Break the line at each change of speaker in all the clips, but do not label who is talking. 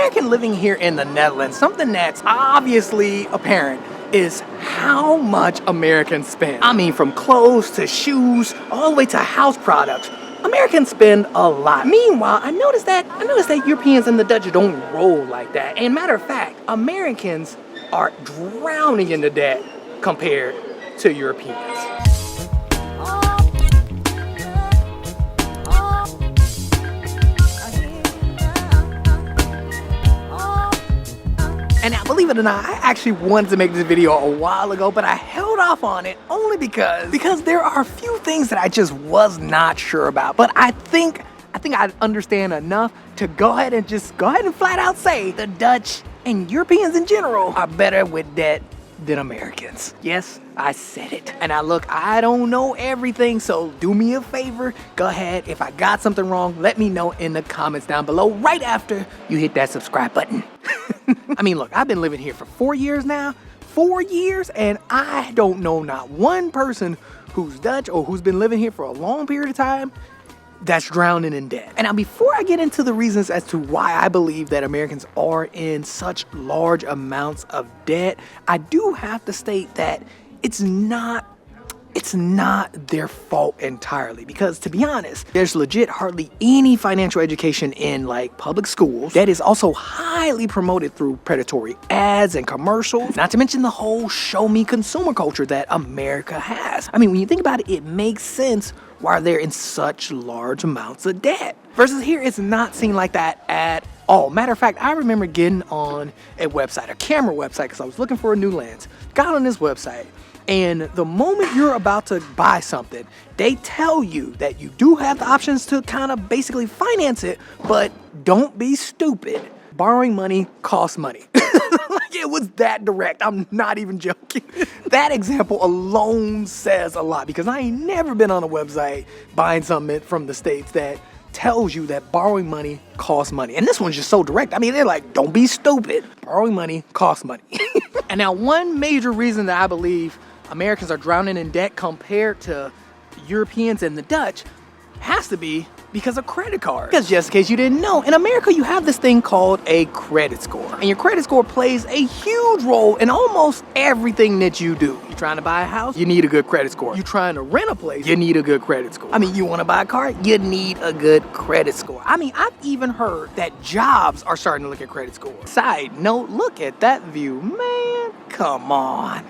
American living here in the Netherlands, something that's obviously apparent is how much Americans spend. I mean, from clothes to shoes, all the way to house products. Americans spend a lot. Meanwhile, I noticed that Europeans and the Dutch don't roll like that. And matter of fact, Americans are drowning in the debt compared to Europeans. And now, believe it or not, I actually wanted to make this video a while ago, but I held off on it only because there are a few things that I just was not sure about. But I think I understand enough to go ahead and flat out say the Dutch and Europeans in general are better with debt than Americans. Yes, I said it. And now look, I don't know everything, so do me a favor. Go ahead, if I got something wrong, let me know in the comments down below right after you hit that subscribe button. I mean, look, I've been living here for 4 years now. 4 years, and I don't know not one person who's Dutch or who's been living here for a long period of time that's drowning in debt. And now, before I get into the reasons as to why I believe that Americans are in such large amounts of debt, I do have to state that it's not their fault entirely, because to be honest, there's legit hardly any financial education in like public schools that is also highly promoted through predatory ads and commercials, not to mention the whole show me consumer culture that America has. I mean, when you think about it, it makes sense why they're in such large amounts of debt. Versus here, it's not seen like that at all. Matter of fact, I remember getting on a website, a camera website, because I was looking for a new lens. Got on this website, and the moment you're about to buy something, they tell you that you do have the options to kind of basically finance it, but don't be stupid. Borrowing money costs money. Like, it was that direct. I'm not even joking. That example alone says a lot, because I ain't never been on a website buying something from the States that tells you that borrowing money costs money. And this one's just so direct. I mean, they're like, don't be stupid. Borrowing money costs money. And now, one major reason that I believe Americans are drowning in debt compared to Europeans and the Dutch has to be because of credit cards. Because just in case you didn't know, in America you have this thing called a credit score. And your credit score plays a huge role in almost everything that you do. You're trying to buy a house, you need a good credit score. You're trying to rent a place, you need a good credit score. I mean, you want to buy a car, you need a good credit score. I mean, I've even heard that jobs are starting to look at credit scores. Side note, look at that view, man, come on.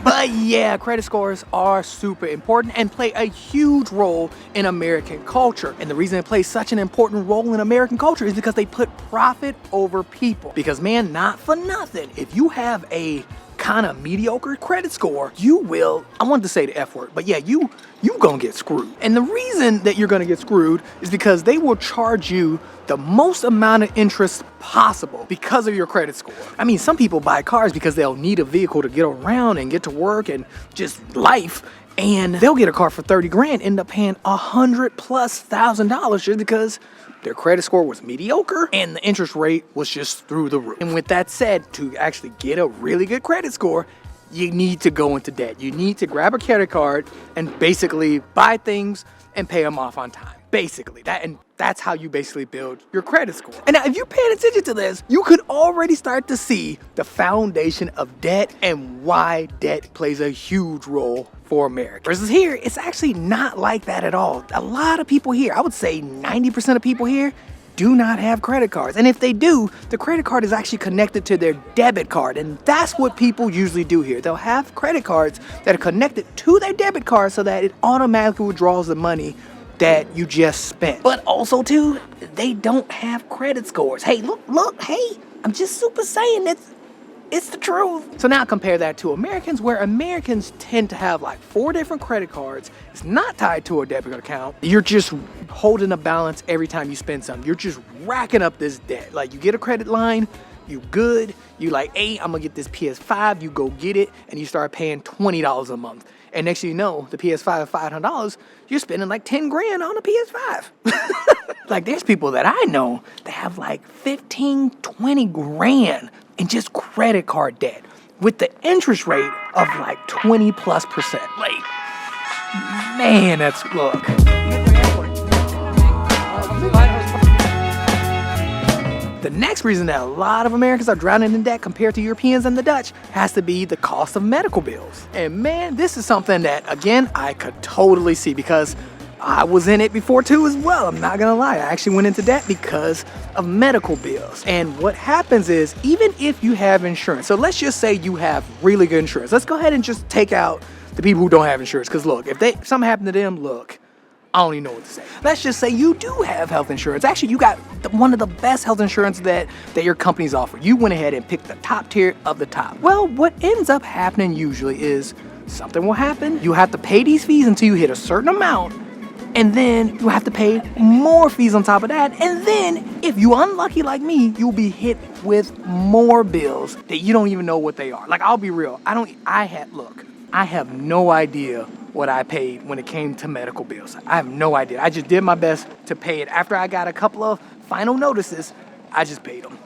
But yeah, credit scores are super important and play a huge role in American culture. And the reason it plays such an important role in American culture is because they put profit over people. Because man, not for nothing, if you have a kind of mediocre credit score, you will, I wanted to say the F word, but yeah, you gonna get screwed. And the reason that you're gonna get screwed is because they will charge you the most amount of interest possible because of your credit score. I mean, some people buy cars because they'll need a vehicle to get around and get to work and just life, and they'll get a car for 30 grand, end up paying $100,000+ just because their credit score was mediocre and the interest rate was just through the roof. And with that said, to actually get a really good credit score, you need to go into debt. You need to grab a credit card and basically buy things and pay them off on time. Basically, that's how you basically build your credit score. And now, if you're paying attention to this, you could already start to see the foundation of debt and why debt plays a huge role for America. Versus here, it's actually not like that at all. A lot of people here, I would say 90% of people here, do not have credit cards. And if they do, the credit card is actually connected to their debit card. And that's what people usually do here. They'll have credit cards that are connected to their debit card so that it automatically withdraws the money that you just spent. But also too, they don't have credit scores. Hey, look, hey, I'm just super saying it's the truth. So now compare that to Americans, where Americans tend to have like 4 different credit cards. It's not tied to a debit account. You're just holding a balance every time you spend something. You're just racking up this debt. Like, you get a credit line, you good, you like, hey, I'm gonna get this PS5, you go get it, and you start paying $20 a month. And next thing you know, the PS5 is $500, you're spending like 10 grand on a PS5. Like, there's people that I know that have like 15, 20 grand in just credit card debt with the interest rate of like 20+%. Like, man, that's, look. The next reason that a lot of Americans are drowning in debt compared to Europeans and the Dutch has to be the cost of medical bills. And man, this is something that, again, I could totally see because I was in it before too as well. I'm not gonna lie, I actually went into debt because of medical bills. And what happens is, even if you have insurance, so let's just say you have really good insurance. Let's go ahead and just take out the people who don't have insurance, because look, if something happened to them, look, I don't even know what to say. Let's just say you do have health insurance. Actually, you got one of the best health insurance that your companies offer. You went ahead and picked the top tier of the top. Well, what ends up happening usually is something will happen. You have to pay these fees until you hit a certain amount, and then you have to pay more fees on top of that. And then, if you're unlucky like me, you'll be hit with more bills that you don't even know what they are. Like, I'll be real. I have no idea what I paid when it came to medical bills. I have no idea. I just did my best to pay it. After I got a couple of final notices, I just paid them.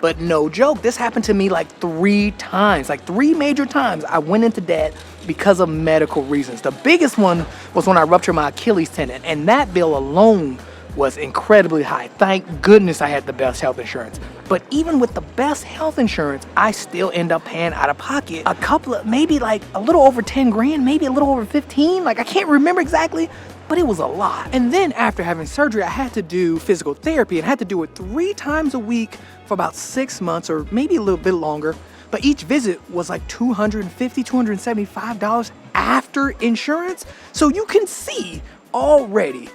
But no joke, this happened to me like 3 times, like 3 major times I went into debt because of medical reasons. The biggest one was when I ruptured my Achilles tendon, and that bill alone was incredibly high. Thank goodness I had the best health insurance. But even with the best health insurance, I still end up paying out of pocket a couple of, maybe like a little over 10 grand, maybe a little over 15. Like, I can't remember exactly, but it was a lot. And then after having surgery, I had to do physical therapy and had to do it 3 times a week for about 6 months or maybe a little bit longer. But each visit was like $250, $275 after insurance. So you can see already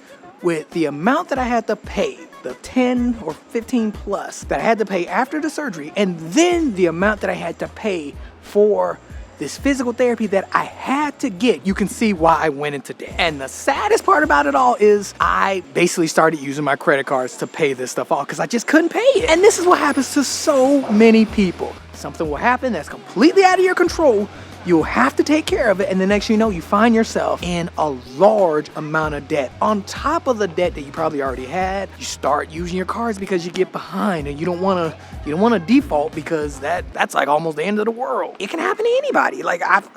with the amount that I had to pay, the 10 or 15 plus that I had to pay after the surgery, and then the amount that I had to pay for this physical therapy that I had to get, you can see why I went into debt. And the saddest part about it all is I basically started using my credit cards to pay this stuff off because I just couldn't pay it. And this is what happens to so many people. Something will happen that's completely out of your control. You'll have to take care of it, and the next thing you know, you find yourself in a large amount of debt. On top of the debt that you probably already had, you start using your cards because you get behind, and you don't want to default because that's like almost the end of the world. It can happen to anybody. Like, I've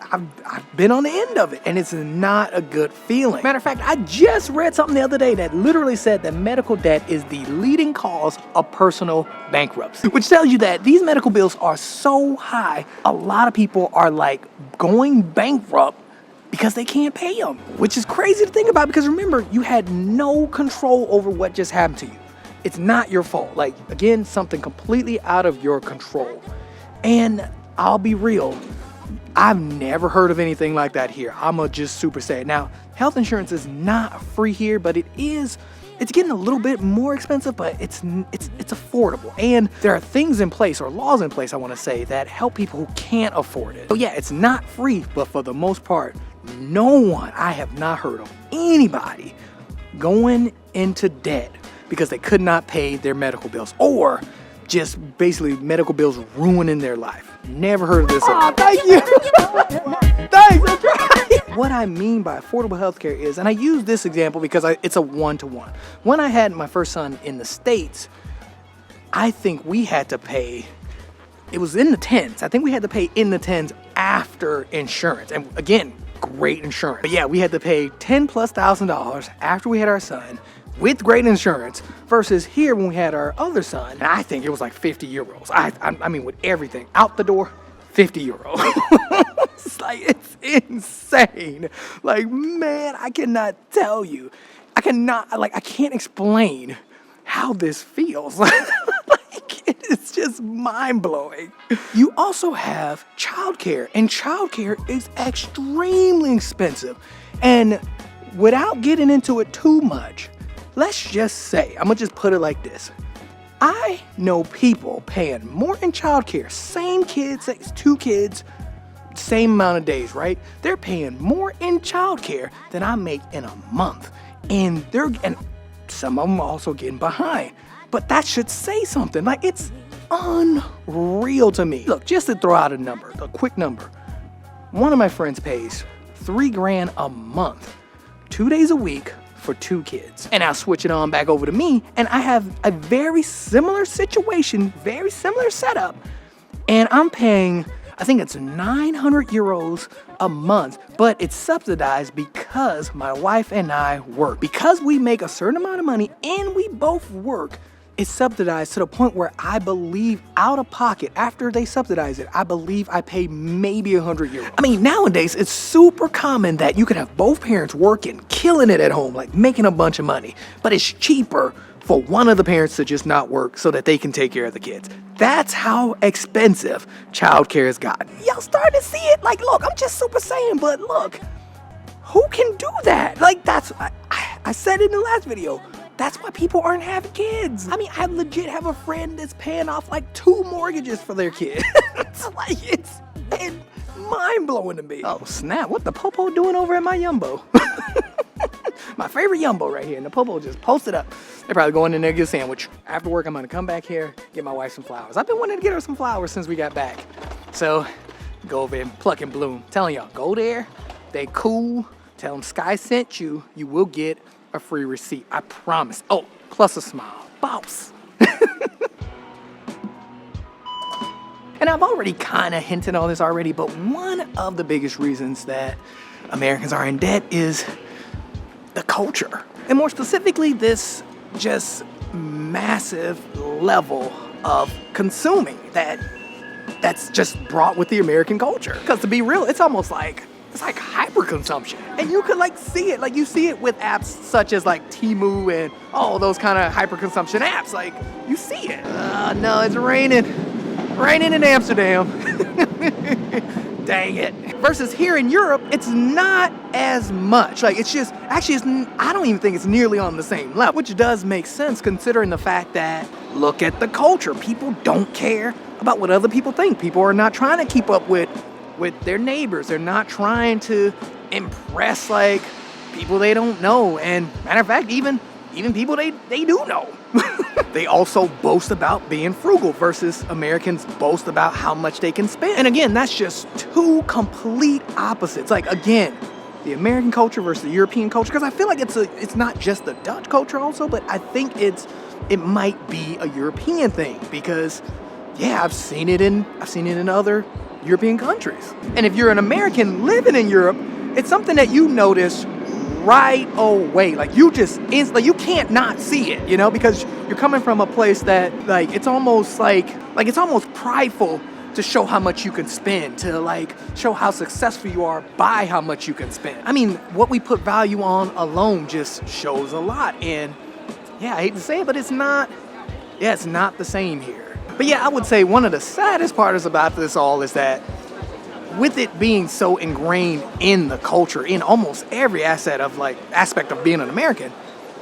been on the end of it, and it's not a good feeling. Matter of fact, I just read something the other day that literally said that medical debt is the leading cause of personal bankruptcy, which tells you that these medical bills are so high, a lot of people are like going bankrupt because they can't pay them, which is crazy to think about because remember, you had no control over what just happened to you. It's not your fault. Like, again, something completely out of your control. And I'll be real, I've never heard of anything like that here. I'm just super sad. Now, health insurance is not free here, but it's getting a little bit more expensive, but it's affordable. And there are things in place, or laws in place, I want to say, that help people who can't afford it. So yeah, it's not free, but for the most part, I have not heard of anybody going into debt because they could not pay their medical bills, or just basically medical bills ruining their life. Never heard of this. Oh, thank you. Thanks, that's right. What I mean by affordable healthcare is, and I use this example because it's a one-to-one. When I had my first son in the States, I think we had to pay, it was in the tens. I think we had to pay in the tens after insurance. And again, great insurance. But yeah, we had to pay $10,000+ after we had our son with great insurance versus here when we had our other son, and I think it was like 50 euros. I mean, with everything out the door, 50 euros. It's like, it's insane. Like, man, I cannot tell you. I can't explain how this feels. Like, it's just mind-blowing. You also have childcare, and childcare is extremely expensive. And without getting into it too much, let's just say, I'm gonna just put it like this. I know people paying more in childcare, same kids, 2 kids, same amount of days, right? They're paying more in childcare than I make in a month. And some of them are also getting behind. But that should say something. Like, it's unreal to me. Look, just to throw out a quick number. One of my friends pays $3 grand a month, 2 days a week, for 2 kids. And I'll switch it on back over to me, and I have a very similar situation, very similar setup, and I'm paying, I think it's 900 euros a month, but it's subsidized because my wife and I work. Because we make a certain amount of money and we both work, it's subsidized to the point where I believe out of pocket, after they subsidize it, I believe I pay maybe 100 euros. I mean, nowadays it's super common that you can have both parents working, killing it at home, like making a bunch of money, but it's cheaper for one of the parents to just not work so that they can take care of the kids. That's how expensive childcare has gotten. Y'all starting to see it? Like, look, I'm just super saying, but look, who can do that? Like, I said in the last video, that's why people aren't having kids. I mean, I legit have a friend that's paying off like 2 mortgages for their kids. it's mind-blowing to me. Oh snap, what the popo doing over at my Yumbo? My favorite Yumbo right here, and the popo just posted up. They're probably going in there to get a sandwich. After work, I'm gonna come back here, get my wife some flowers. I've been wanting to get her some flowers since we got back. So, go over and pluck and bloom. Telling y'all, go there, they cool, tell them Sky sent you, you will get a free receipt, I promise. Oh, plus a smile, boss. And I've already kind of hinted on this already, but one of the biggest reasons that Americans are in debt is the culture. And more specifically, this just massive level of consuming that's just brought with the American culture. Because to be real, it's almost like, it's like hyper consumption. And you could like see it, like you see it with apps such as like Temu and all those kind of hyper consumption apps. Like you see it. No, it's raining. Raining in Amsterdam. Dang it. Versus here in Europe, it's not as much. Like it's just, actually, I don't even think it's nearly on the same level, which does make sense considering the fact that, look at the culture. People don't care about what other people think. People are not trying to keep up with their neighbors. They're not trying to impress like people they don't know. And matter of fact, even people they do know. They also boast about being frugal versus Americans boast about how much they can spend. And again, that's just 2 complete opposites. Like again, the American culture versus the European culture, because I feel like it's not just the Dutch culture also, but I think it might be a European thing because yeah, I've seen it in other European countries. And if you're an American living in Europe, it's something that you notice right away. Like you you can't not see it, you know, because you're coming from a place that like it's almost it's almost prideful to show how much you can spend, to like show how successful you are by how much you can spend. I mean, what we put value on alone just shows a lot. And yeah, I hate to say it, but it's not the same here. But yeah, I would say one of the saddest parts about this all is that with it being so ingrained in the culture, in almost every aspect of being an American,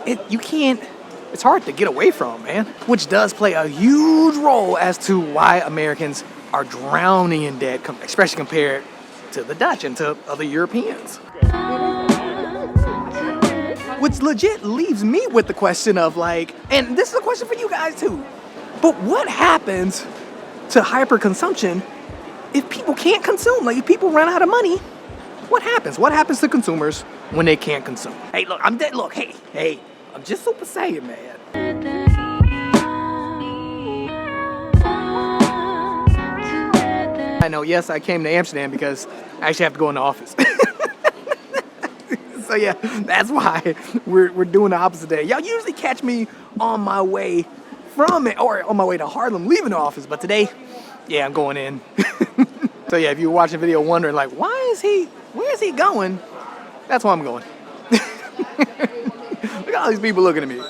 it's hard to get away from, man. Which does play a huge role as to why Americans are drowning in debt, especially compared to the Dutch and to other Europeans. Which legit leaves me with the question of like, and this is a question for you guys too, but what happens to hyperconsumption if people can't consume? Like if people run out of money, what happens? What happens to consumers when they can't consume? Hey, look, I'm dead. Look, hey, I'm just super saying, man. I know, yes, I came to Amsterdam because I actually have to go in the office. So yeah, that's why we're doing the opposite day. Y'all usually catch me on my way from it or on my way to Harlem leaving the office, but today, yeah, I'm going in. So yeah, if you're watching the video wondering like, where is he going? That's why I'm going. Look at all these people looking at me.